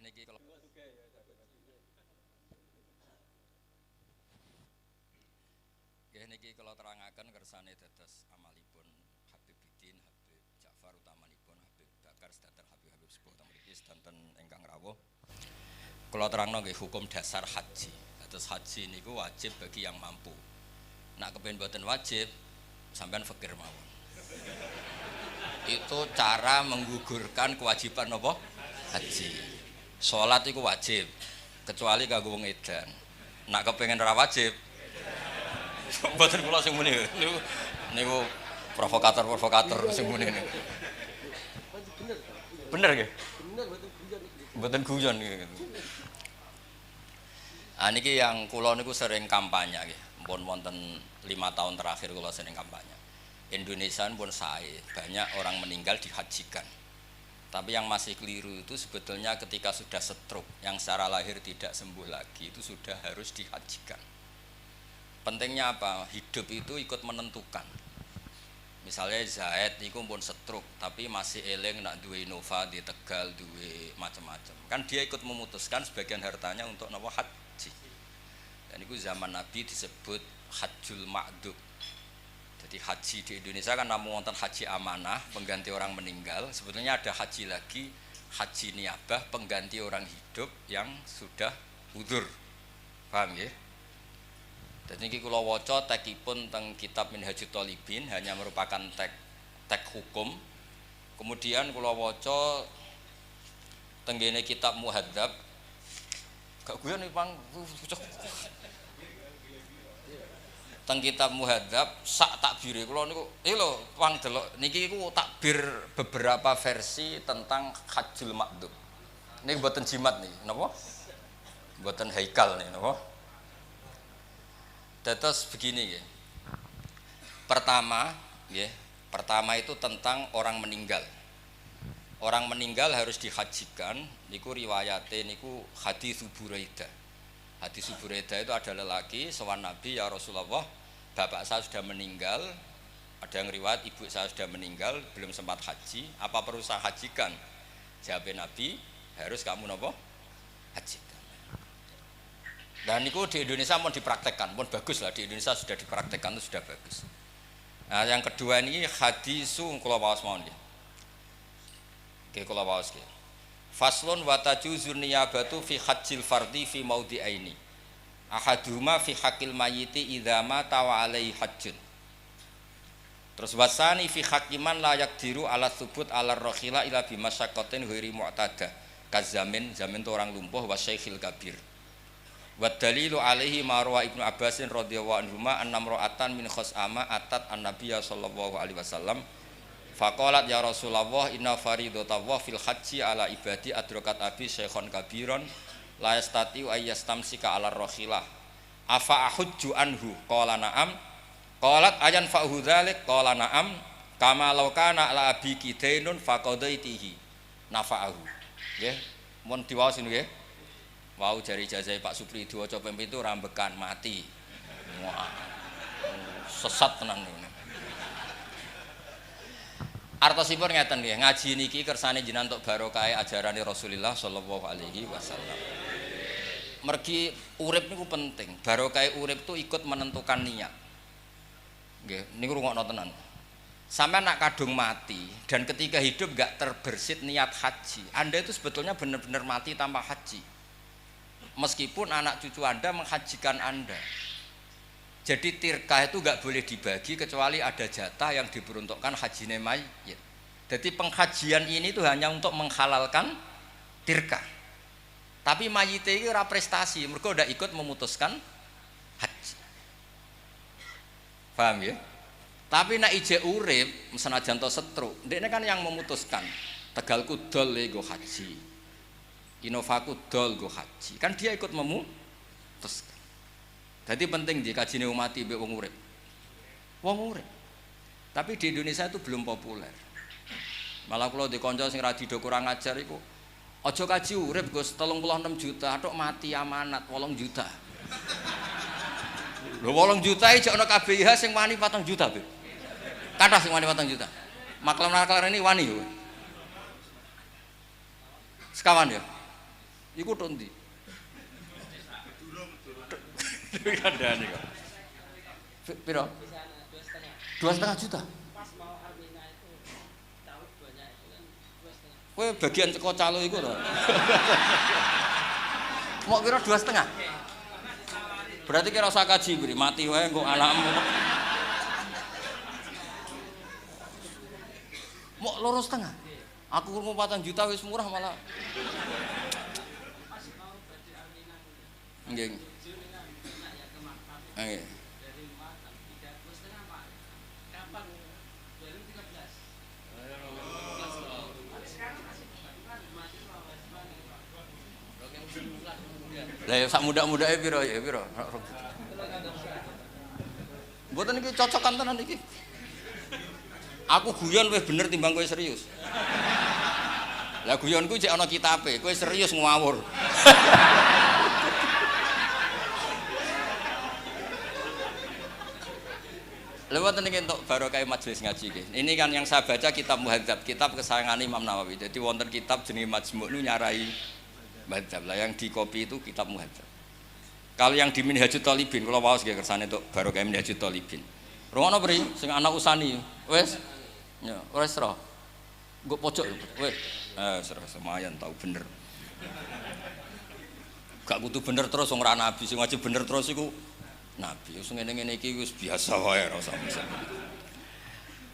Nggih niki kalau nggih niki kula terangaken kersane dados amalipun Habib Bidin, Habib Ja'far utamanipun Habib Bakar sedaten Habib Sepuh teng mriki sedanten ingkang rawuh. Kula terangno nggih hukum dasar haji. Dados haji niku wajib bagi yang mampu. Nak kepen boten wajib sampean fakir mawon. Itu cara menggugurkan kewajiban apa? Haji. Salat iku wajib kecuali kanggo wong edan. Nak kepengin ora wajib mboten kula sing muni niku provokator sing muni niku. Bener nggih? Mboten guyon nggih. Niki yang kula niku sering kampanye nggih. Mpun wonten 5 tahun terakhir kula sering kampanye. Indonesia pun sae, banyak orang meninggal dihajikan. Tapi yang masih keliru itu sebetulnya ketika sudah stroke, yang secara lahir tidak sembuh lagi, itu sudah harus dihajikan. Pentingnya apa? Hidup itu ikut menentukan. Misalnya Zaid niku pun stroke, tapi masih eling nak duwe Innova di Tegal, duwe macam-macam. Kan dia ikut memutuskan sebagian hartanya untuk napa haji. Dan itu zaman Nabi disebut Hajjul Ma'dub. Jadi haji di Indonesia kan namun wonten haji amanah, pengganti orang meninggal. Sebetulnya ada haji lagi, haji niabah, pengganti orang hidup yang sudah udzur. Paham ya? Dan ini kula waca tekipun teng kitab Minhajut Thalibin, hanya merupakan tek hukum. Kemudian kula waca tenggene kitab Muhadzab. Gak guyon iki Pang. Teng kitab Muhadzab sak takbire kula niku lho Pang delok niki iku takbir beberapa versi tentang Hajjul Ma'dub. Niki mboten jimat niki, napa? Mboten haikal niki, napa? Dados begini nggih. Pertama itu tentang orang meninggal. Orang meninggal harus dihajikan, niku riwayate niku hadis Buraidah. Hadis Buraidah itu ada lelaki sowan Nabi, ya Rasulullah, bapak saya sudah meninggal, ada yang riwayat ibu saya sudah meninggal, belum sempat haji, apa perlu saya hajikan? Jawab Nabi, harus kamu nopo? Hajikan. Dan itu di Indonesia mau dipraktekkan, pun bagus lah, di Indonesia sudah dipraktekkan itu sudah bagus. Nah yang kedua ini hadisu kula waos mawon nggih. Oke kula waos nggih. Faslun wa tajuzun niyabatu fi hajjil fardhi fi maudhi'aini. Ahaduhuma fi haqqil mayyiti idza mata wa alaihi hajjun. Terus wasani fi hakiman la yaqdiru ala thubut ala rakhila ila bi masyaqqatin ghairi mu'tada. Kazamin zaman tu orang lumpuh wa syekhil kabir. Wa dalilu alaihi ma rawa Ibnu Abbasin radhiyallahu anhuma annam ra'atan min khos'ama atat an-nabiyya sallallahu alaihi wasallam. Faqalat ya Rasulullah inna faridatallah fil haji ala ibadi adrakat abi syekhon kabiron la yastati wa yastamsika ala rakhilah afa ahujju anhu qala na'am qalat ayan fa'hu dzalik qala na'am kama law kana ala abi kidainun faqadaitihi nafa'ahu nggih mun diwaos nggih wau jari jazai Pak Supri diwaca ping 7 rambekan mati wah sesat tenan niku. Artosipun ngeten nggih, ngaji niki kersane jenengan untuk barokah ajarane Rasulullah sallallahu alaihi wasallam. Mergi urip niku penting, barokah urip itu ikut menentukan niat. Nggih, niku rungokno tenan. Sampai nak kadung mati dan ketika hidup gak terbersit niat haji, Anda itu sebetulnya benar-benar mati tanpa haji. Meskipun anak cucu Anda menghajikan Anda. Jadi tirkah itu gak boleh dibagi kecuali ada jatah yang diperuntukkan hajine mayit. Jadi penghajian ini itu hanya untuk menghalalkan tirkah. Tapi mayit itu ora prestasi, mereka udah ikut memutuskan haji. Paham ya? Tapi nak ije urip, senajan to setruk, ndekne kan yang memutuskan. Tegalku dol go haji. Innovaku dol go haji. Kan dia ikut memutuskan. Jadi penting di kajine umati mbek wong urip. Wong urip. Tapi di Indonesia itu belum populer. Malah kula di kanca sing radido kurang ajar iku aja kaji urip Gus 36 juta tok mati amanat 8 juta. Lho 8 juta iki ana KBIH sing wani 4 juta, Beb. Kathah sing wani 4 juta. Maklar-maklar ini wani yo. Sekawan ya. Iku tok ndi? Kandhane kok. Piro? 2,5 juta. Pas mau Armina itu tahu banyak itu kan 2,5. Kowe bagian teko calo iku to. Mau kira 2,5. Berarti kira usah kaji beri mati wae engko anakmu. Mau 2,5. Aku kurang 4 juta wis murah malah. Nggih. Nggih. Lah ya sak muda-mudake piro ya piro? Mboten iki cocokan tenan iki. Aku guyon wis bener timbang kowe serius. Lah guyonku cek ana kitabe, kowe serius ngawur. Lewat ini untuk barokah majelis ngaji iki. Ini kan yang saya baca kitab Muhadzab, kitab kesayangan Imam Nawawi. Jadi wonten kitab jenenge Majmu' nu nyarai Muhadzab. Lah yang di kopi itu kitab Muhadzab. Kalau yang di Minhajut Thalibin, kula waos nggih kersane untuk barokah Minhajut Thalibin. Rungono pri sing anak usani. Wis. Ya, wis ra. Nggo pojok wis. Semayan tahu bener. Gak kudu bener terus wong ora nabi, sing wajib bener terus iku nabi. Wis ngene-ngene iki wis biasa wae ora usah.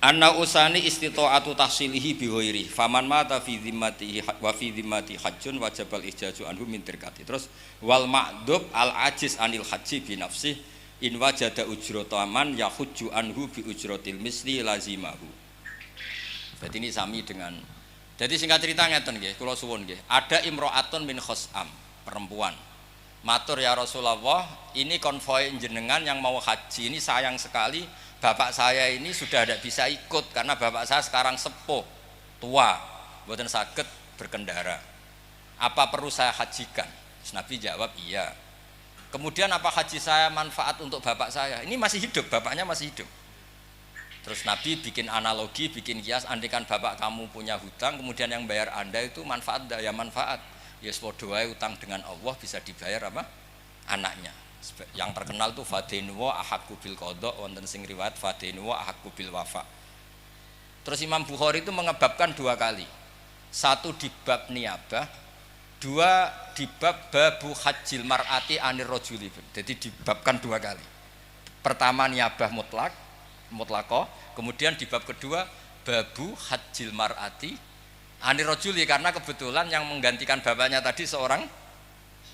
Anna usani istita'atu tahsilihi bi ghairi. Faman mata fi dhimmatihi wa fi dhimmati hajjun wajibal ijaju anhu min tirkati. Terus wal ma'dub al ajiz anil haji bi nafsi in wajada ujrataman yahujju anhu bi ujratil misli lazimahu. Berarti ini sami dengan. Jadi singkat cerita ngeten nggih, kula suwun nggih. Ada imro'atun min khosam, perempuan. Matur ya Rasulullah, ini konvoi jenengan yang mau haji ini sayang sekali bapak saya ini sudah tidak bisa ikut karena bapak saya sekarang sepuh, tua, mboten saged berkendara. Apa perlu saya hajikan? Nabi jawab iya. Kemudian apa haji saya manfaat untuk bapak saya? Ini masih hidup, bapaknya masih hidup. Terus Nabi bikin analogi, bikin kias, andikan bapak kamu punya hutang, kemudian yang bayar Anda itu manfaat, ya manfaat. Ya sepodo wae utang dengan Allah bisa dibayar apa? Anaknya. Yang terkenal tuh fadinu wa ahaqqu bil qada, wonten sing riwayat fadinu wa ahaqqu bil wafa. Terus Imam Bukhari itu mengebabkan 2 kali. 1 di bab niyabah, 2 di bab babu hajjil mar'ati anir rajuli. Jadi dibabkan 2 kali. Pertama niyabah mutlaqah, kemudian di bab kedua babu hajjil mar'ati anir rajuli, karena kebetulan yang menggantikan bapaknya tadi seorang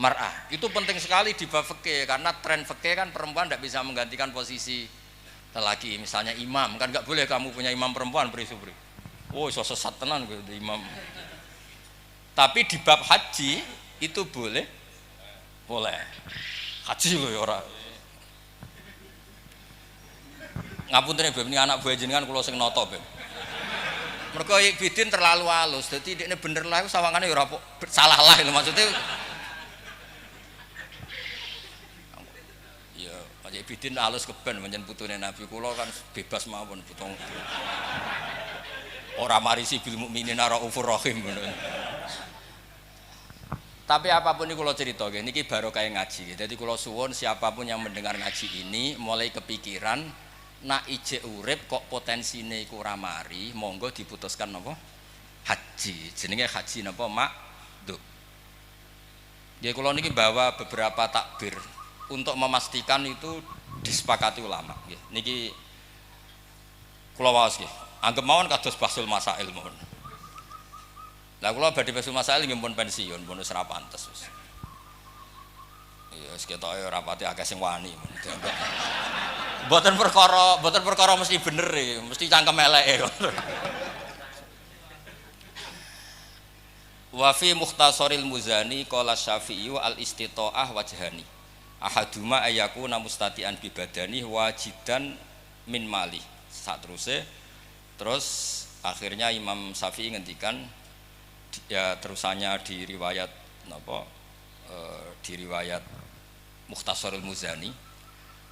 mar'ah. Itu penting sekali di bab fikih, karena tren fikih kan perempuan tidak bisa menggantikan posisi lelaki. Misalnya imam, kan nggak boleh kamu punya imam perempuan beri-subri. Oh, iso sesat tenan gitu imam. Tapi di bab haji itu boleh. Haji loh ya ora. Ngapunten Beb, ini anak buah jenengan kula sing nata Beb. Mergo Bidin terlalu halus, dadi dekne bener lah sawangane ya ora salah lah lho maksudnya. Ya, Pak Bidin halus keben pancen putune Nabi kula kan bebas mawon putung. Ora marisi bil mukminin raufur rahim ngono. Tapi apapun ini kula cerita nggih niki barokah ngaji. Jadi kula suwun siapapun yang mendengar ngaji ini mulai kepikiran nak ijek urip kok potensine iku ora mari, monggo diputuskan napa? Haji. Jenenge haji napa makdub. Nggih kula niki bawa beberapa takbir untuk memastikan itu disepakati ulama nggih. Niki kula waos nggih. Anggep mawon kados bahsul masail mawon. Lah kula badhe bahsul masail nggih pun pensiun, pun wis ora pantes wis. Ya wis ketoke ora pati akeh sing wani. Mboten perkara mesti bener e, mesti cangkem eleke. Wa fi mukhtasaril Muzani qala Syafi'i al istita'ah wajhani. Ahaduma ayakuna mustati'an bi badani wajidan min mali. Sateruse terus akhirnya Imam Syafi'i ngendikan ya terusannya di riwayat napa di riwayat Mukhtasarul Muzani.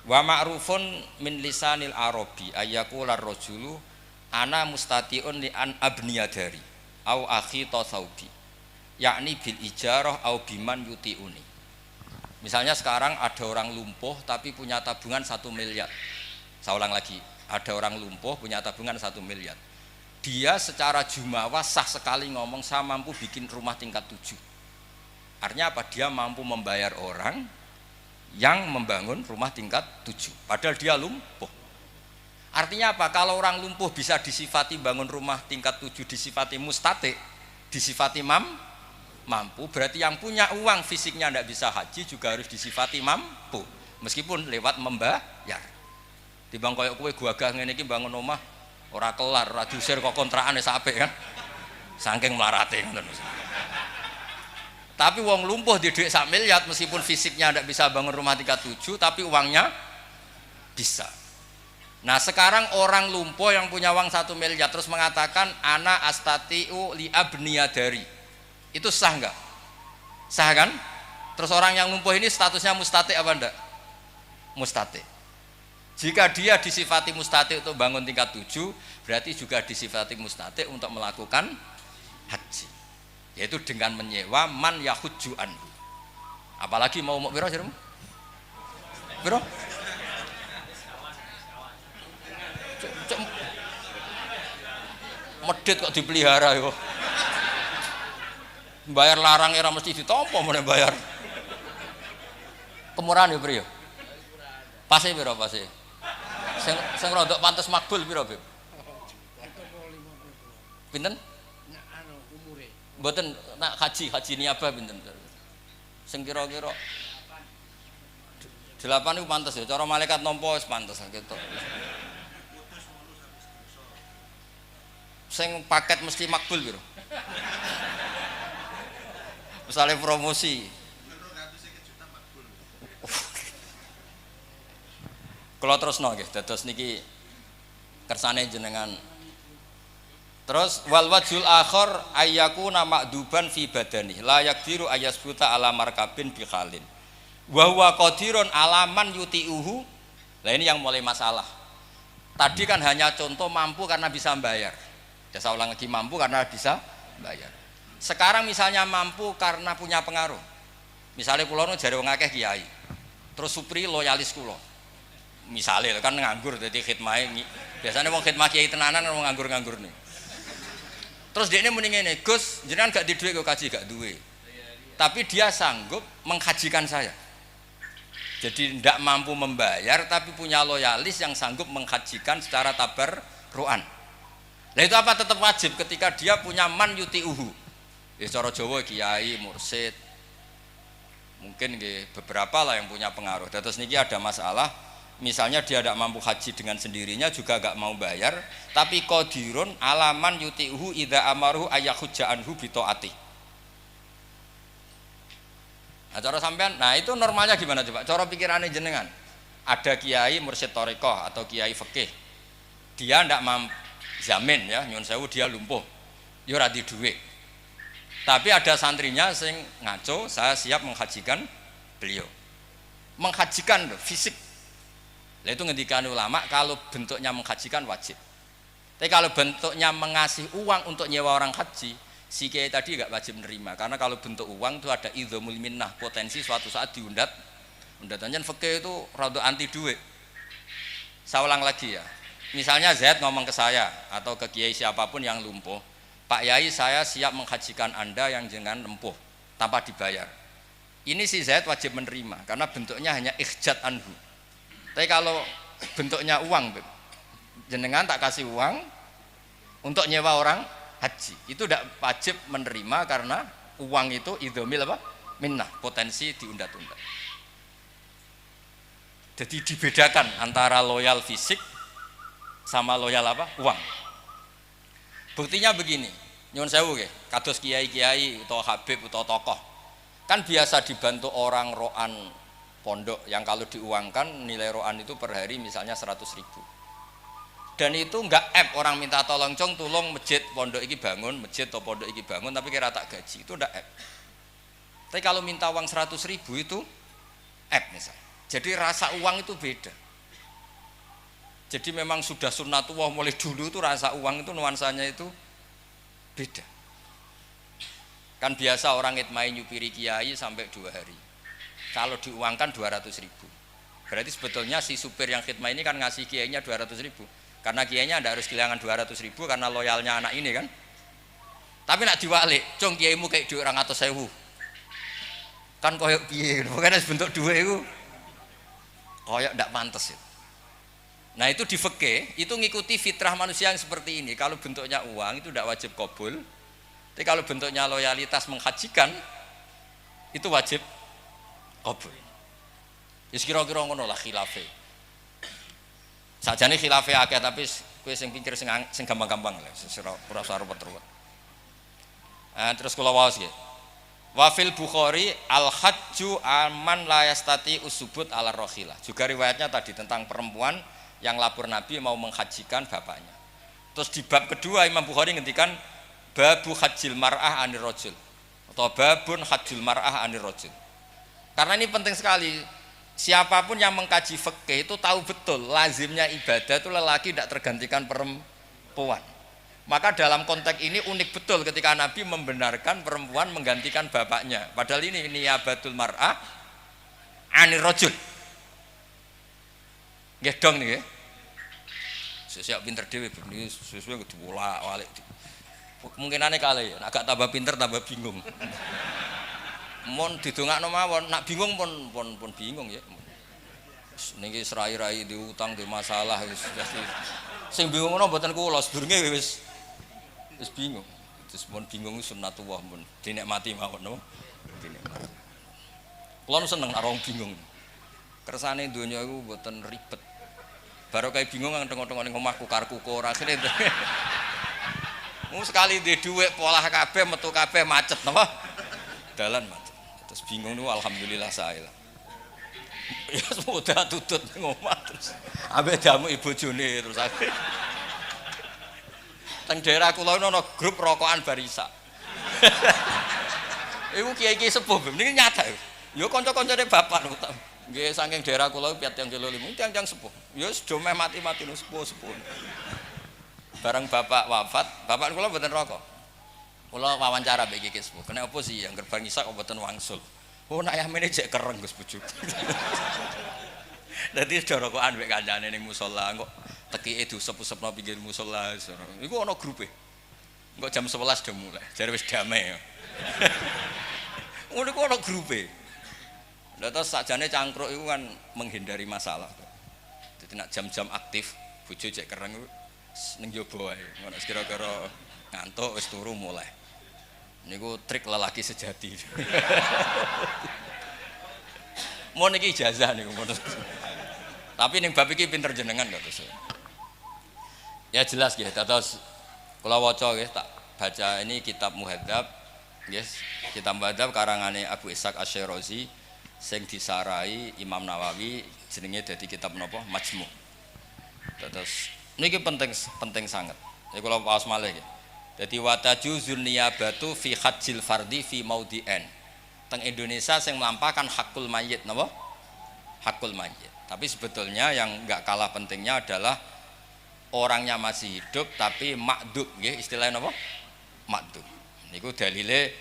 Wa ma'rufun min lisanil arabi ayyaqula ar-rajulu ana mustati'un li an abniyadari au akhi tasawbi yakni bil ijarah au biman yutiuni. Misalnya sekarang ada orang lumpuh tapi punya tabungan 1 miliar. Saya ulang lagi, ada orang lumpuh punya tabungan 1 miliar. Dia secara jumawa sah sekali ngomong saya mampu bikin rumah tingkat 7. Artinya apa? Dia mampu membayar orang yang membangun rumah tingkat 7 padahal dia lumpuh. Artinya apa? Kalau orang lumpuh bisa disifati bangun rumah tingkat 7, disifati mustati, disifati mampu, berarti yang punya uang fisiknya tidak bisa haji juga harus disifati mampu meskipun lewat membayar. Timbang koyo kowe gagah ngene iki bangun omah ora kelar, ora diusir kok kontrakan wis apik kan. Saking melarate ngoten. Tapi wong lumpuh di dhuwit 1 miliar meskipun fisiknya tidak bisa bangun rumah tingkat 7 tapi uangnya bisa. Nah sekarang orang lumpuh yang punya uang 1 miliar terus mengatakan ana astatiu li abniyadari, itu sah enggak? Sah kan? Terus orang yang lumpuh ini statusnya mustati apa enggak? Mustati. Jika dia disifati mustati untuk bangun tingkat 7 berarti juga disifati mustati untuk melakukan haji, yaitu dengan menyewa man yahujju anhu. Apalagi mau piro jarmu? Piro? Medit kok dipelihara yo. Bayar larang ora mesti ditampa meneh bayar. Kemurahan yo priyo? Pase piro pase? Sing rodok pantes makbul piro, Beb? Pinten? Nak umure. Mboten nak haji niaba pinten? Sing kira-kira 8 itu pantes ya, cara malaikat nampa wis pantes gitu. Sing paket mesti makbul piro? Misalnya promosi. Kalau terus nggih, dados niki kersane jenengan. Terus wal wajul akhir ayyakuna ma'duban fi badani la yaqdiru ayasbuta ala markabin bi khalin. Wa huwa qadirun alaman yuti'uhu. Lah ini yang mulai masalah. Tadi kan hanya contoh mampu karena bisa bayar. Ya saya ulang lagi, mampu karena bisa bayar. Sekarang misalnya mampu karena punya pengaruh. Misalnya kula nu jare wong akeh kiai. Terus supri loyalis kula. Misalnya kan nganggur dadi khidmah. Biasanya wong khidmah kiai tenanan wong nganggur-nganggur nih. Terus dia ini mending ngene, Gus, jenengan gak di duwe kok kaji gak duwe. Tapi dia sanggup menghajikan saya. Jadi tidak mampu membayar tapi punya loyalis yang sanggup menghajikan secara tabarruan. Nah itu apa tetap wajib ketika dia punya man yuti'uhu. Ya cara Jawa kiai, mursid. Mungkin beberapa lah yang punya pengaruh. Terus niki ada masalah. Misalnya dia tidak mampu haji dengan sendirinya juga gak mau bayar, tapi qadirun alaman yuti'uhu idza amaruhu ayyahujja anhu bi taati. Nah, cara sampean, nah itu normalnya gimana coba? Cara pikirannya jenengan. Ada kiai mursyid thariqah atau kiai fikih. Dia ndak mampu jamin ya, nyun sewu dia lumpuh. Ya ora di dhuwit. Tapi ada santrinya sing ngaco, saya siap menghajikan beliau. Menghajikan loh, fisik. Lah itu ngendikan ulama kalau bentuknya menghajikan wajib. Tapi kalau bentuknya mengasih uang untuk nyewa orang haji, si kiai tadi enggak wajib menerima karena kalau bentuk uang itu ada idzamul minnah, potensi suatu saat diundat. Undatannya fikih itu rada anti duit. Saya ulang lagi ya. Misalnya Zaid ngomong ke saya atau ke kiai siapapun yang lumpuh, Pak Yai saya siap menghajikan Anda yang jangan lumpuh tanpa dibayar. Ini si Zaid wajib menerima karena bentuknya hanya ikhjat anhu. Tapi kalau bentuknya uang, jenengan tak kasih uang untuk nyewa orang haji, itu tidak wajib menerima karena uang itu idzamil apa? Minnah, potensi diundat-undat. Jadi dibedakan antara loyal fisik sama loyal apa? Uang. Buktinya begini, nyuwun sewu nggih, kados kiai-kiai atau habib atau tokoh. Kan biasa dibantu orang roan pondok yang kalau diuangkan nilai roan itu per hari misalnya 100.000. Dan itu enggak orang minta tolong tolong masjid pondok iki bangun, masjid atau pondok iki bangun tapi kira tak gaji, itu enggak Tapi kalau minta uang 100.000 itu misalnya. Jadi rasa uang itu beda. Jadi memang sudah sunnatullah mulai dulu itu rasa uang itu nuansanya itu beda. Kan biasa orang ngitmai nyupiri kiai sampai 2 hari. Kalau diuangkan 200.000. Berarti sebetulnya si supir yang khidmah ini kan ngasih kiainya 200.000. Karena kiainya tidak harus kehilangan 200.000 karena loyalnya anak ini kan. Tapi nak diwalik, cung kiaimu kayak duit 200.000. Kan koyok piye, bukan bentuk duit itu koyok tidak pantas itu. Nah itu di fikih itu ngikuti fitrah manusia yang seperti ini. Kalau bentuknya uang itu tidak wajib qabul. Tapi kalau bentuknya loyalitas menghajikan itu wajib qabul. Wis kira-kira ngono lah khilafe. Sajane khilafe akeh tapi kowe sing pikir sing gampang-gampang lah, ora usah ruwet-ruwet. Terus kula waos nggih. Wa fil Bukhari al-hajju aman la yastati usubut ala rakhilah. Juga riwayatnya tadi tentang perempuan yang lapor Nabi mau menghajikan bapaknya. Terus di bab kedua Imam Bukhari ngendikan babu hajjil mar'ah anir rajul atau babun hajjul mar'ah anir rajul. Karena ini penting sekali. Siapapun yang mengkaji fikih itu tahu betul lazimnya ibadah itu lelaki tidak tergantikan perempuan. Maka dalam konteks ini unik betul ketika Nabi membenarkan perempuan menggantikan bapaknya. Padahal ini niyabatul mar'ah anir rajul. Nggih dong nggih. Sesiap pinter dhewe bengi sesuai kudu bolak-balik. Kemungkinane kalih ya, agak tambah pinter tambah bingung. Mon didongakno mawon, nak bingung pun bingung ya. Niki serai-rai diutang di masalah wis pasti. Sing bingung ngono mboten kula, sedurunge wis bingung. Terus pun bingung sunnatullah pun dinikmati mawon napa? Dinikmati. Kula seneng nek wong bingung. Kersane donya iku mboten ribet. Baru kayak bingung nang tengok-tengok ning omahku karku ora akhire. Sekali di dhuwit polah kabeh metu kabeh macet napa? Dalan macet. Terus bingung niku alhamdulillah saya lah. Ya sudah tutut ngomah terus. Ambek jamu ibu bojone terus akhire. Teng daerah kula ono grup rokokan barisa. Iku kiai-kiai sepuh niki nyata. Ya kanca-kancane bapak utang. Nggih saking daerah kula 7 kilo 5 tiang-tiang sepuh. Ya sudah meh mati-mati sepuh-sepuh. Bareng bapak wafat, bapak kula mboten rokok. Kula wawancara mbek iki sepuh. Kena apa sih yang gerbang isak kok mboten wangsul. Oh nak ayamene jek kereng Gus bojo. Dadi sudah rokokan mbek kancane ning musala kok tekike diusep-usepno pinggir musala. Iku ana grupe. Engko jam 11 udah mulai. Jare wis damai. Ngono ku ana grupe. Lah terus sakjane cangkruk iku kan menghindari masalah. Dadi nak jam-jam aktif bojo jek kereng ning jaba wae. Ngono kira-kira ngantuk wis turu mulai. Niku trik lelaki sejati. Mau niki ijazah niku. Tapi ning bab iki pinter jenengan kok terus. Ya jelas nggih, terus kula waca nggih tak baca ini kitab Muhadzab nggih, kitab Muhadzab karangane Abu Ishaq Asy-Syirazi sing disarai Imam Nawawi jenenge dadi kitab napa? Majmu'. Terus niki penting sangat. Ya kula waos malih nggih. Jadi watajuzun niyabatu fi hajjil fardi fi maudhi'an. Teng Indonesia sing melampakan hakul mayyit napa? Hakul mayyit. Tapi sebetulnya yang enggak kalah pentingnya adalah orangnya masih hidup tapi makdub nggih istilahnya napa? Makdub. Niku dalile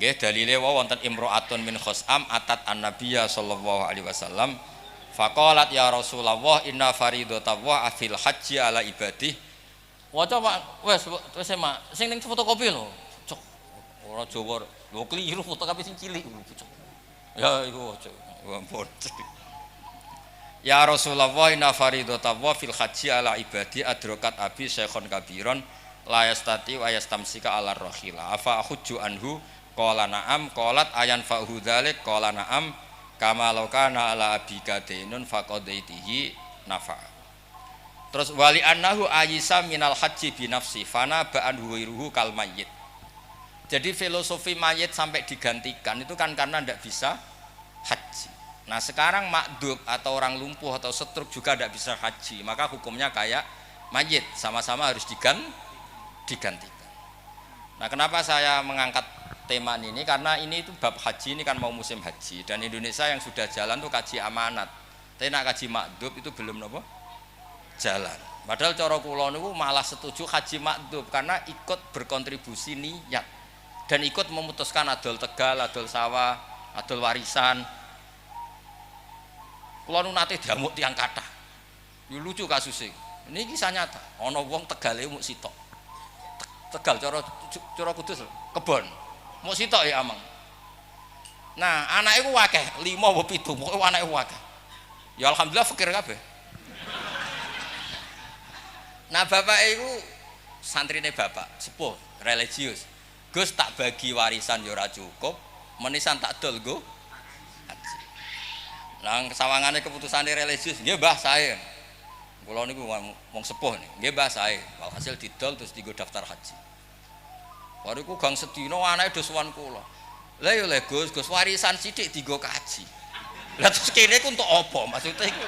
nggih dalile wonten imro'atun min khosam atat an-nabiyya sallallahu alaihi wasallam faqalat ya Rasulullah inna faridatallah fil haji ala ibadih. Waca Pak, wes emak, sing ning fotokopi lho. Cok. Ora Jawa, lho kliru fotokopi sing cilik. Cok. Ya iku cok. Ampun. Ya Rasulullah inna faridatallah fil haji ala ibadi adrokat abi syekhon kabiron la yastati wa yastamsika ala rakhila. Afa hujju anhu qala na'am qalat ayan fa'hu dzalik qala na'am kama law kana ala abika dainun faqadaitihi nafa. Terus wali annahu ayisa minal haji binafsi fana ba'an huwiruhu kal mayyit. Jadi filosofi mayit sampai digantikan itu kan karena tidak bisa haji. Nah sekarang makdub atau orang lumpuh atau stroke juga tidak bisa haji, maka hukumnya kayak mayit, sama-sama harus digantikan. Nah kenapa saya mengangkat tema ini? Karena ini itu bab haji, ini kan mau musim haji dan Indonesia yang sudah jalan tuh kaji amanat. Tapi nak kaji makdub itu belum apa? Jalan. Padahal cara kula niku malah setuju haji makdub karena ikut berkontribusi niat. dan ikut memutuskan adol tegal, adol sawah, adol warisan. Kula nu nate diamuk tiyang kathah. Yo lucu kasusé. Ini kisah nyata. Ana wong tegale muk sitok. Tegal cara Kudus kebon. Muk sitok ya amang. Nah, anake ku akeh, 5 apa 7, pokoke anake ku akeh. Ya alhamdulillah fakir kabeh. Nah, bapake iku santrine bapak, sepuh, religius. Gus tak bagi warisan ya ora cukup, menisan tak dol nggo haji. Lah sawangane keputusane religius, nggih Mbah sae. Kula niku wong sepuh nih, nggih Mbah sae. Walhasil didol terus dienggo daftar haji. Bariku gang sedina anake do sowan kula. Lah yo le Gus warisan sithik dienggo kaji. Lah terus kene ku untuk apa? Maksudnya iku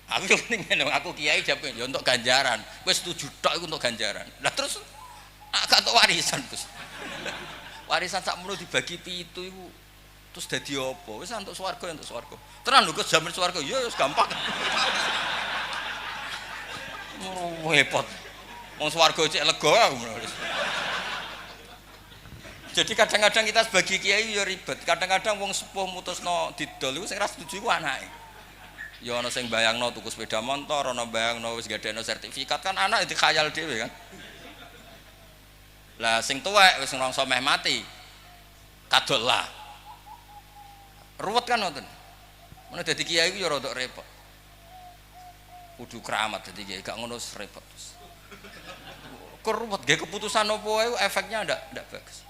aku ning ngene aku kiai jawab ya untuk ganjaran. Wis setuju tok iku untuk ganjaran. Lah terus gak untuk warisan terus. Warisan sak mulu dibagi 7 iku terus dadi apa? Wis untuk swarga ya untuk swarga. Tenan lho Gus jamin swarga. Ya wis gampang. Repot. Wong swarga cek lega aku. Jadi kadang-kadang kita sebagai kiai ya ribet. Kadang-kadang wong sepuh mutusno didol iku sing ra setuju iku anake. Ya ana sing bayangno tuku sepeda motor, ana bayangno wis gadekno sertifikat kan anak dikhayal dhewe kan. Lah sing tuwek wis ngrangsa meh mati. Kadol lah. Ruwet kan ngoten. Mun dadi kiai iku ya rada repot. Kudu keramat dadi kiai gak ngono repot terus. Keruwet ge keputusan opo wae efeknya ndak bagus.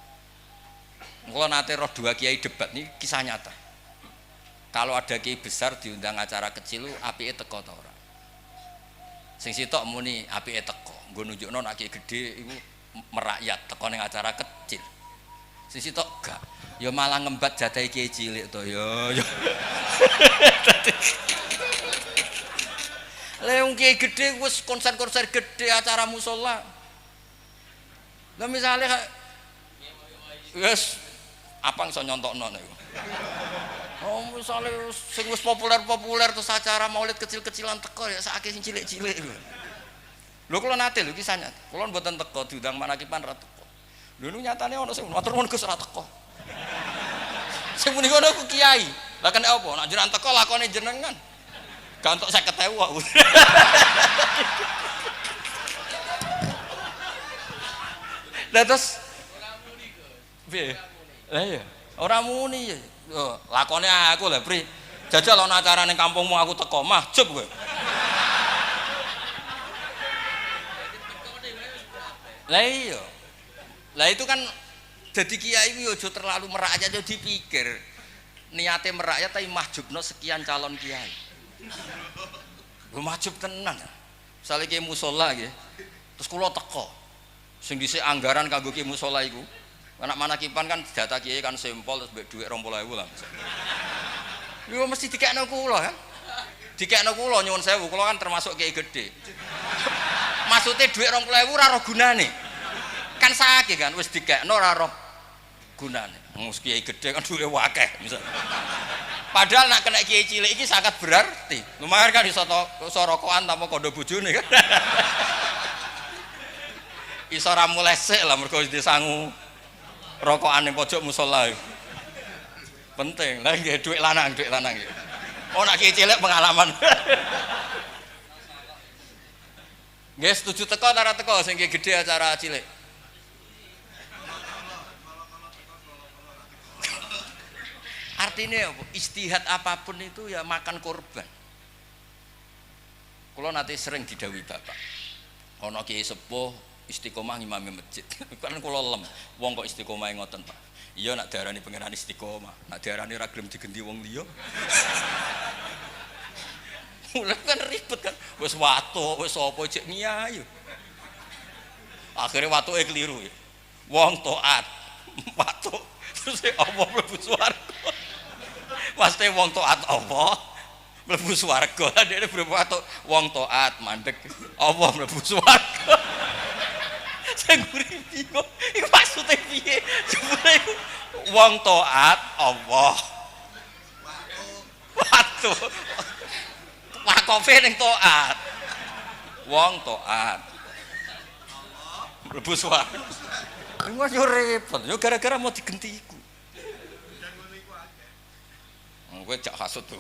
Kalau nate roh 2 kiai debat nih kisah nyata. Kalau ada kiai besar diundang acara kecil, apike teko ta ora? Sing sitok muni apike teko. Nggo nunjukno nek kiai gedhe iku merakyat teko ning acara kecil. Sing sitok gak. Ya malah ngembat jatahe kiai cilik to ya. Lah wong kiai gedhe wis konser-konser gedhe acara musala. Lah misale wis apa iso nyontokno niku. Oh misale sing wis populer terus acara maulid kecil-kecilan teko ya sakake sing cilik-cilik lho. Lho kula nate lho kisahnya. Kula mboten teko diundang manakipan ra teko. Lho niku nyatane ana sing matur nuwun Gus ra teko. Sing muni ngono ku kiai. Lah kene apa? Nek jenengan teko lakone jenengan. Gak entuk 50.000 kok. Lah terus piye? Lah iya, ora muni ya. Yo, lakone aku lho, Pri. Jajal ana acara ning kampungmu aku teko, mahjub kowe. Lah iya. Lah itu kan jadi kiai ku yo aja terlalu merakyat yo dipikir. Niate merakyat tapi mahjubno sekian calon kiai. Lho mahjub tenan. Misale kiai musala nggih. Terus kula teko. Sing dhisik anggaran kanggo kiai musala iku anak manakipan kan data kiai kan sempol terus mbek dhuwit 20.000 lah. Yo mesti dikekno kula kan. Dikekno kula nyuwun sewu, kula kan termasuk kiai gedhe. Maksude dhuwit 20.000 ora ora gunane. Kan sakit kan wis dikekno ora ora gunane. Mus kiai gedhe kan dhuwite akeh misal. Padahal nak kena kiai cilik iki sangat berarti. Lumayan kan iso rokokan tanpa kondo bojone kan. Iso ra mulai sik lah mergo disangu rokokan ning pojok musala. Penting. Lah nggih dhuwit lanang nggih. Oh nak kiai cilik pengalaman. Nggih setuju teko ta ora teko sing kiai gedhe acara cilik. Artinya apa? Istihad apapun itu ya makan korban. Kalau nanti sering didhawuhi bapak, ana kiai sepuh istiqomah ngimami masjid. Kan kula lem, wong kok istiqomah ngoten Pak. Iya nak diarani pangeran istiqomah, nak diarani ra gelem digendi wong liya. Mulai kan ribet kan, wis watuk, wis apa cek ngiyai. Akhirnya watuke keliru ya. Wong taat, watuk terus apa mlebu swarga. Maksudnya wong taat apa mlebu swarga. Dene berwatuk wong taat mandek apa mlebu swarga. Sing nguri bingung, iki maksude piye? Jebule iku wong taat Allah. Waduh. Wakofe ning taat. Wong taat. Mlebu swarga. Wah yo repot, yo gara-gara mau digenti iku. Kowe jak hasud tuh.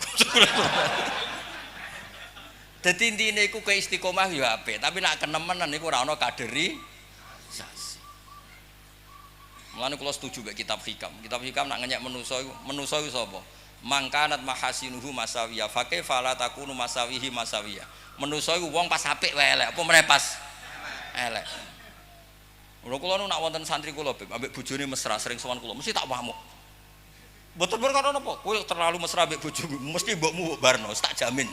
Dadi intine iku ke istiqomah yo apik, tapi nek kenemenan iku ora ana kaderisasi. Mulane kula setuju mek kitab hikam. Kitab hikam nak ngenyek manusa iku sapa? Mangkanat mahasinuhu masawiya fake fala takunu masawihi masawiya. Manusa iku wong pas apik wae elek, apa meneh pas elek. Kula nu nak wonten santri kula ambek bojone mesra sering sowan kula mesti tak pamuk. Mboten perkara napa, kowe terlalu mesra ambek bojomu, mesti mbokmu barno, tak jamin.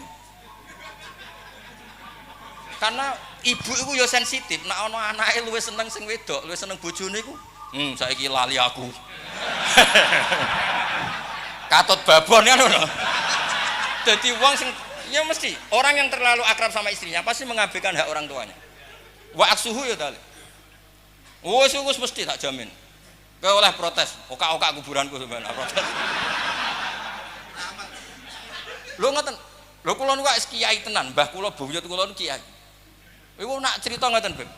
Karena ibu iku ya sensitif, nek ana anake luwih seneng sing wedok, luwih seneng bojone iku, saiki lali aku. Katut babon kan ngono. Dadi wong sing ya mesti orang yang terlalu akrab sama istrinya pasti mengabaikan hak orang tuanya. Wa aksuhu ya tali. Wis mesti tak jamin. Kowe oleh protes, oka-oka kuburanku sampean protes. Lho ngoten. Lho kula niku wis kiai tenan, mbah kula buyut kula niku kiai. Iku nak cerita ngoten, Beb.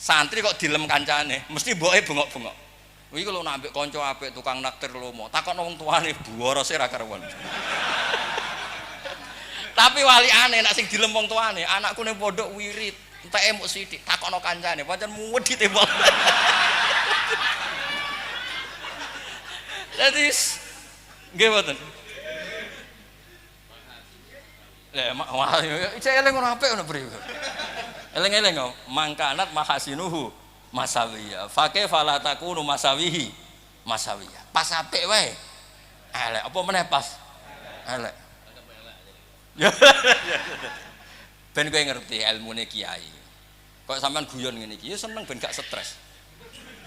Santri kok dilem kancane, mesti mboke bengok-bengok. Iki lho nak ambek kanca apik tukang naktir lomo, takon wong tuane buwarose ra karuan. Tapi walikane nek sing dilem wong tuane, anakku ning pondok wirid, enteke muk sithik, takono kancane, pancen muwed ditembak. Dadi nggih mboten. Lah wah cek eling ngono apik ngono priwe. Eling-eling kok mangkanat mahasinuhu masawiya. Fake fala takunu masawihi masawiya. Pas apik wae. Elek apa meneh pas? Elek. Ben kowe ngerti ilmune kiai. Kok sampean guyon ngene iki ya seneng ben gak stres.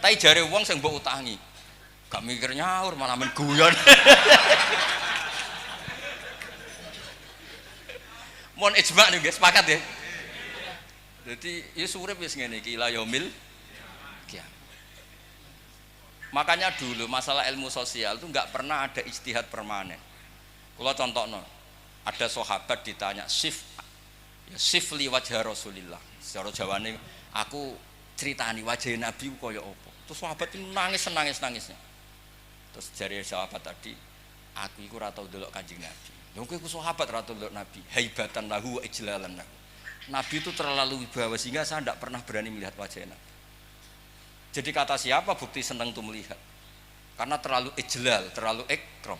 Tapi jare wong sing mbok utangi gak mikir nyaur malah men guyon. Mon ijma nih guys, sepakat ya. Jadi ya surip wis ngene iki ila yaumil kiamat. Makanya dulu masalah ilmu sosial itu enggak pernah ada ijtihad permanen. Kalau contohno, ada sahabat ditanya sif li wajah Rasulillah. Secara Jawane aku ceritani wajah Nabi kaya apa. Terus sahabat itu nangis-nangisnya. Terus jari sahabat tadi, aku iku ora tau ndelok Kanjeng Nabi. Lha kowe sahabat ora tau ndelok Nabi, haibatan lahu ijlalan lahu. Nabi itu terlalu wibawa sehingga saya tidak pernah berani melihat wajah Nabi. Jadi kata siapa bukti seneng tuh melihat? Karena terlalu ijlal, terlalu ikram.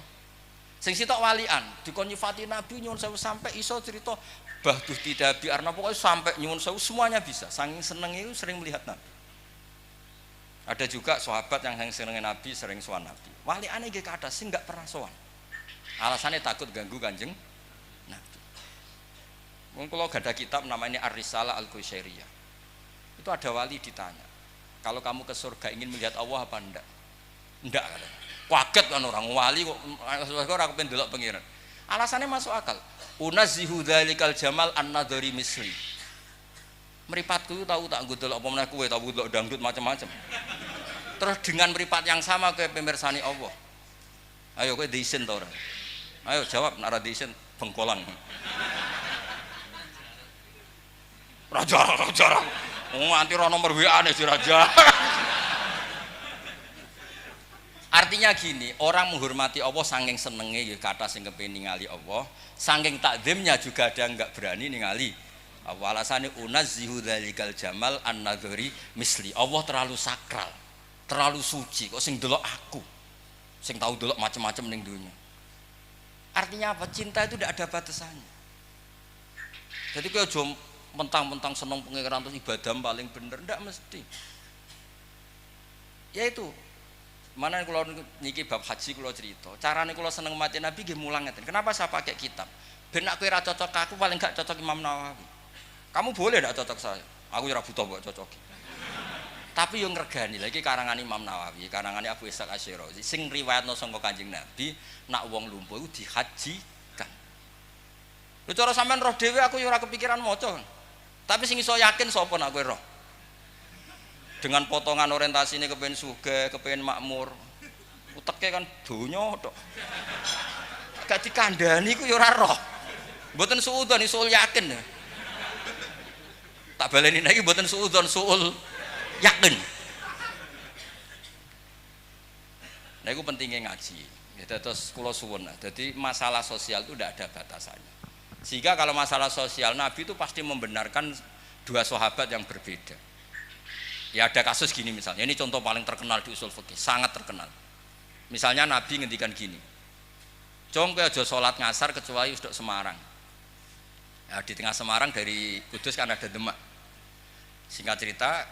Sing sitok walian dikon nyifati Nabi nyuwun sewu sampai iso cerita bahduh tidak biarna pokoknya sampai nyuwun sewu semuanya bisa. Saking senenge itu sering melihat Nabi. Ada juga sahabat yang seneng Nabi sering sowan Nabi. Waliane nggih kathah sing enggak pernah sowan. Alasannya takut ganggu Kanjeng Nabi. Mungkin kalau gak ada kitab namanya Ar-Risalah Al-Qusyairiyah. Itu ada wali ditanya, kalau kamu ke surga ingin melihat Allah apa enggak? Enggak katanya. Kaget kan orang wali kok ora kepen delok pengiran. Alasannya masuk akal. Unazzihu dzalikal jamal an-nadhari misli. Mripatku tahu tak nggo delok apa meneh kowe tahu delok dangdut macam-macam. Terus dengan mripat yang sama kowe pemirsani Allah. Ayo kowe diisin ta ora? Ayo jawab nek ora diisin bengkolan. Raja. Nganti ora nomor WA-ne si raja. Artinya gini, orang menghormati Allah saking senenge ya kata sing kepengin ningali Allah, saking takzimnya juga ada enggak berani ningali. Alasane unazzihu dzalikal jamal an-nadhari misli. Allah terlalu sakral, terlalu suci kok sing delok aku. Sing tahu delok macam-macam ning dunya. Artinya apa? Cinta itu tidak ada batasannya. Jadi kowe aja mentang-mentang seneng pengiran terus ibadah paling bener, ndak mesti. Yaitu mana kalau niki bab haji kalau cerita, carane kalau seneng mati Nabi nggih mulang ngeten. Kenapa saya pakai kitab? Ben nek kowe ora cocok aku paling gak cocok Imam Nawawi. Kamu boleh ndak cocok saya? Aku ora butuh mbok cocoki. Tapi yang ngregani lagi karangan Imam Nawawi, karangan Abu Ishaq Asy-Syirazi sing riwayatno saka Kanjeng Nabi, nak wong lumpuh iku dihajikan. Lho cara sampean roh dhewe aku ya ora kepikiran maca. Tapi sing iso yakin sapa nak kowe roh? Dengan potongan orientasi ini kepengen sugih, kepengen makmur. Uteke kan donya tok. Gak dikandani ku ya ora roh. Mboten suudzon isul yakin. Tak baleni niki mboten suudzon suul yakin. Nah itu pentingnya ngaji. Ya, terus kula suwun. Jadi masalah sosial itu tidak ada batasannya. Sehingga kalau masalah sosial Nabi itu pasti membenarkan dua sahabat yang berbeda. Ya ada kasus gini misalnya. Ini contoh paling terkenal di usul fikih, sangat terkenal. Misalnya Nabi ngendikan gini. Jong kowe aja salat ngasar kecuali usuk Semarang. Ya, di tengah Semarang dari Kudus kan ada Demak. Singkat cerita,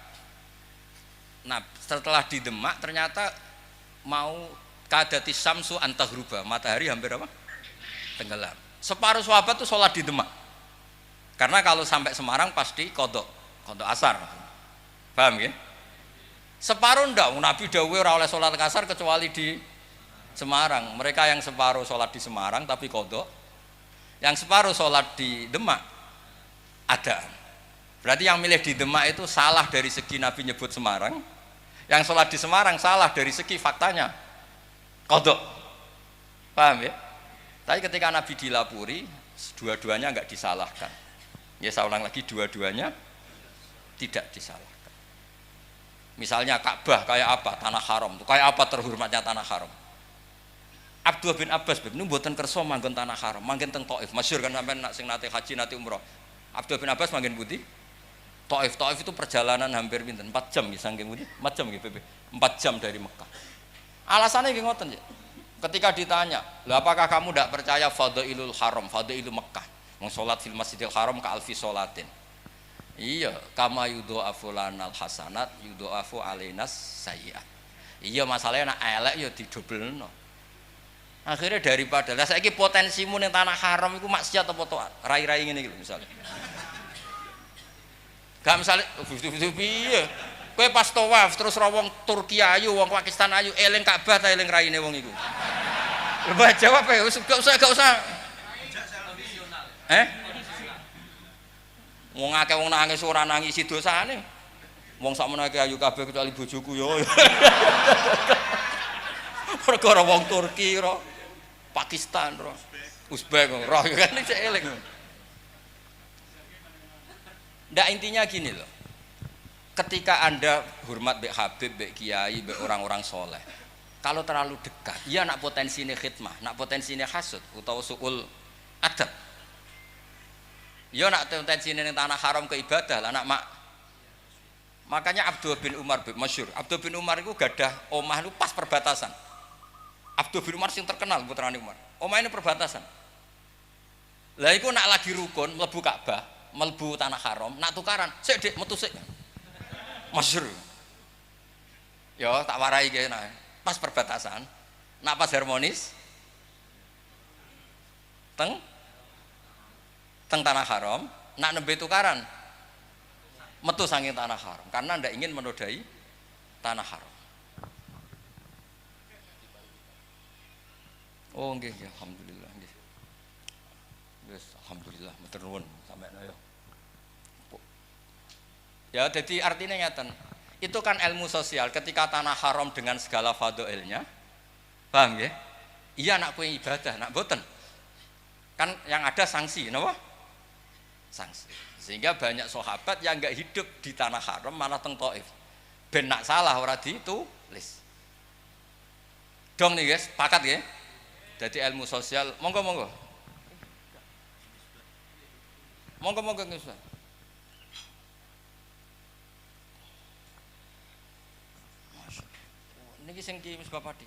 nah setelah di Demak ternyata mau kadati samsu antahruba, matahari hampir apa? Tenggelam. Separuh sahabat tuh sholat di Demak. Karena kalau sampai Semarang pasti kodok asar. Paham ya? Separuh ndak, Nabi dawuh ora oleh sholat asar kecuali di Semarang. Mereka yang separuh sholat di Semarang tapi kodok, yang separuh sholat di Demak ada. Berarti yang milih di Demak itu salah dari segi Nabi nyebut Semarang, yang sholat di Semarang salah dari segi faktanya kodok. Paham ya? Tapi ketika Nabi dilapuri, dua-duanya enggak disalahkan. Ya saya ulang lagi, dua-duanya tidak disalahkan. Misalnya Ka'bah kayak apa? Tanah haram. Kayak apa terhormatnya tanah haram? Abdullah bin Abbas ini mboten kersa manggon tanah haram, manggon teng Thaif. Masyhur kan sampean nak sing nate haji nate umroh. Abdullah bin Abbas manggon pundi? Thaif. Thaif itu perjalanan hampir pinten? 4 jam ya saking pundi? 4 jam nggih, 4 jam dari Mekah. Alasannya nggih ngoten ya. Ketika ditanya, "Lah apakah kamu tidak percaya fadhailul haram, fadhailul Mekah? Wong salat fil Masjidil Haram ka alfi salatin." Iya, kama yudha'afu lanal hasanat yudha'afu alainas sayyi'at. Iya, masalahnya nak elek ya didobelno. Akhirnya daripada lah saiki potensimu ning tanah haram iku maksiat apa taat? Rai-rai ngene iki lho misalnya. Gak misalnya piye? Kowe pas tawaf terus ra wong Turki ayu, wong Pakistan ayu, eling Ka'bah ta eling raine wong iku. Lha jawab ya, gak usah. Wong akeh wong nangis ora nangisi dosane. Wong sakmono akeh ayu kabeh kecuali bojoku yo. Perkara wong Turki ro, Pakistan ro, Uzbek ro kan iki eling. Ndak intinya gini loh. Ketika Anda hormat Mbak Habib, Mbak Kiai, Mbak orang-orang soleh, kalau terlalu dekat, ya nak potensi ini khidmah, nak potensi ini hasud, atau su'ul adab. Ya nak potensi ini tanah haram ke ibadah lah, nak mak. Makanya Abdul bin Umar, masyhur. Abdul bin Umar itu gadah omah itu pas perbatasan. Abdul bin Umar yang terkenal putrane Umar. Omah ini perbatasan. Lah iku nak lagi rukun mlebu Ka'bah, mlebu tanah haram, nak tukaran, sik Dik metu sik. Masyhur. Ya tak warai kene. Pas perbatasan, nak pas harmonis teng tanah haram, nak nembe tukaran metu saking tanah haram karena ndak ingin menodai tanah haram. Oh nggih, alhamdulillah nggih. Wis alhamdulillah matur nuwun sampeyan ayo. Ya, jadi artinya nyata. Itu kan ilmu sosial. Ketika tanah haram dengan segala fadhailnya, paham ya? Iya nak kowe ibadah, nak boten. Kan yang ada sanksi, napa? Sanksi. Sehingga banyak sahabat yang enggak hidup di tanah haram malah teng Thaif. Ben nak salah ora ditulis. Dong nih guys, pakat ya. Jadi ilmu sosial, monggo. Monggo guys. Niki sing Ki Misbah Padi.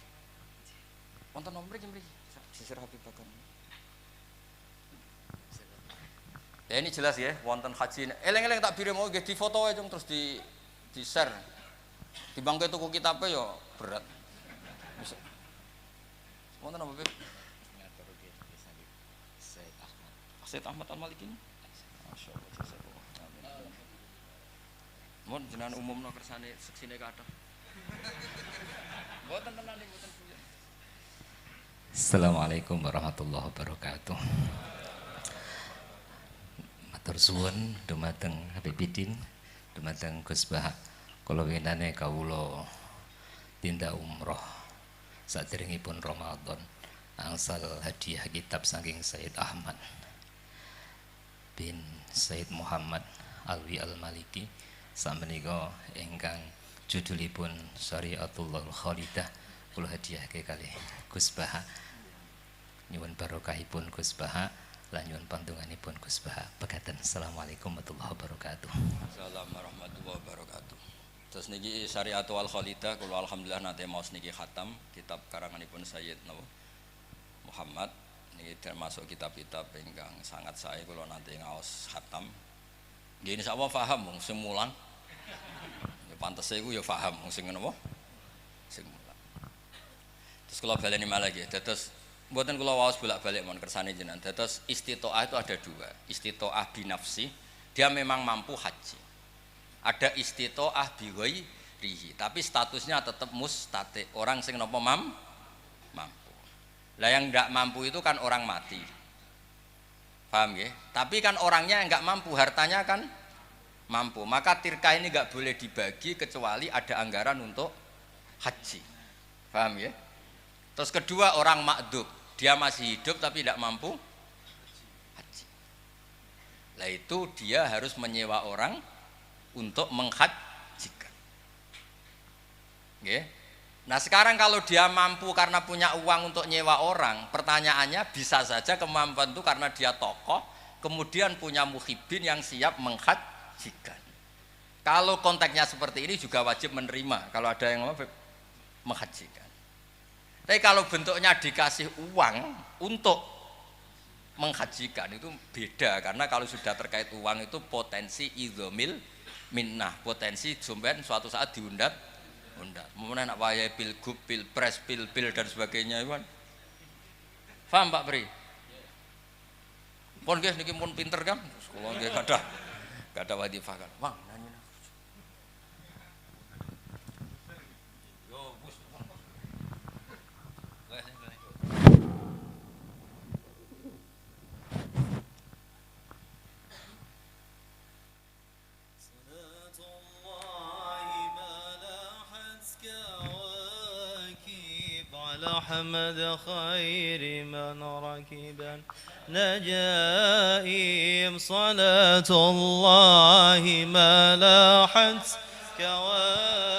Wonten nomor iki mriki. Sisir Habib Bakar. Ya ini jelas ya, wonten haji. Eleng-eleng tak birim mau nggih difoto ae terus di share. Dibangke tuku kitabe ya berat. Wonten apa, Bib? Ngatur nggih Said Ahmad. Said Ahmad Al-Maliki. Masyaallah. Amin. Mun jenengan umumno kersane seksine kathah. Assalamualaikum warahmatullahi wabarakatuh. Matur suwun dumateng Habibidin, dumateng Gus Bah. Kula winane kawula tindak umroh saderengipun Ramadan angsal hadiah kitab saking Said Ahmad bin Said Muhammad Alwi Al-Maliki samenika ingkang judulipun Syariatullahul Khalidah kula hadiahke kali Gus Baha. Nyuwun barokahipun Gus Baha lan nyuwun pantunganipun Gus Baha. Pekaten. Assalamualaikum warahmatullahi wabarakatuh. Assalamualaikum warahmatullahi wabarakatuh. Terus niki Syariatul Khalidah kula alhamdulillah nate maos niki khatam kitab karanganipun Sayyid Muhammad niki termasuk kitab-kitab ingkang sangat sae kula nate ngaos khatam. Nggih insyaallah paham wong sing mulang. Ya pantese iku ya paham wong sing napa? Sing mulang. Terus kula baleni malah nggih dados mboten kula waos bolak-balik mon kersane jenengan. Dados istitoah itu ada dua. Istitoah binafsi, dia memang mampu haji. Ada istitoah bi ghairihi, tapi statusnya tetap mustati, orang sing napa mampu. Lah yang enggak mampu itu kan orang mati. Paham nggih? Tapi kan orangnya enggak mampu, hartanya kan mampu. Maka tirkah ini enggak boleh dibagi kecuali ada anggaran untuk haji. Paham ya? Terus kedua orang makdub, dia masih hidup tapi tidak mampu haji. Lah itu dia harus menyewa orang untuk menghajikan. Nggih. Nah, sekarang kalau dia mampu karena punya uang untuk nyewa orang, pertanyaannya bisa saja kemampuan itu karena dia tokoh, kemudian punya muhibin yang siap menghajikan. Kalau konteksnya seperti ini juga wajib menerima kalau ada yang mau menghajikan. Tapi kalau bentuknya dikasih uang untuk menghajikan itu beda, karena kalau sudah terkait uang itu potensi idzomil minnah, potensi jomben suatu saat diundat. Kemudian nak wayai pilgub, pilpres, pil dan sebagainya itu kan. Paham Pak Pri? Pun nggih niki mun pinter kan? Sekolah nggih gak ada wadifah kan. Wang nyanyi. أحمد خير من ركبا نجائم صلاة الله ما لاحت كواكب